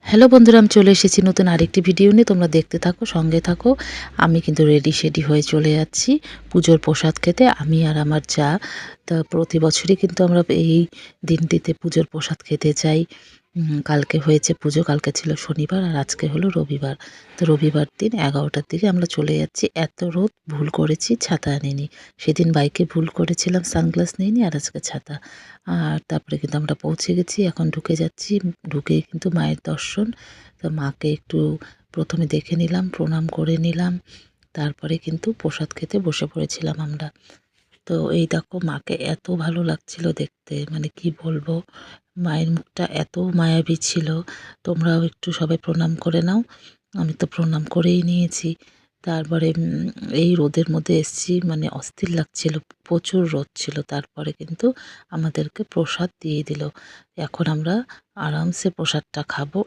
Hello বন্ধুরা, আমি চলে এসেছি নতুন আরেকটি ভিডিও নিয়ে। তোমরা দেখতে থাকো, সঙ্গে থাকো। আমি কিন্তু রেডি শেডি হয়ে চলে যাচ্ছি পুজোর প্রসাদ খেতে, আমি আর আমার যা। তা প্রতি বছরই কিন্তু আমরা এই দিনটিতে পুজোর প্রসাদ খেতে যাই। কালকে হয়েছে পুজো, কালকে ছিল শনিবার আর আজকে হলো রবিবার। তো রবিবার দিন 11টার দিকে আমরা চলে যাচ্ছি। এত রোদ, ভুল করেছি ছাতা আনিনি। সেদিন বাইকে ভুল করেছিলাম, সানগ্লাস নিইনি, আর আজকে ছাতা। আর তারপরে কিন্তু আমরা পৌঁছে গেছি, এখন ঢুকে যাচ্ছি। ঢুকেই কিন্তু মায়ের দর্শন। তো মাকে একটু প্রথমে দেখে নিলাম, প্রণাম করে নিলাম। তারপরে কিন্তু প্রসাদ খেতে বসে পড়েছিলাম আমরা। তো এই দেখো, মাকে এত ভালো লাগছিল দেখতে, মানে কি বলবো, মায়ের মুখটা এত মায়াবী ছিল। তোমরাও একটু সবাই প্রণাম করে নাও। আমি তো প্রণাম করেই নিয়েছি। তারপরে এই রোদের মধ্যে এসছি, মানে অস্থির লাগছিল, প্রচুর রোদ ছিল। তারপরে কিন্তু আমাদেরকে প্রসাদ দিয়ে দিল। এখন আমরা আরামসে প্রসাদটা খাবো।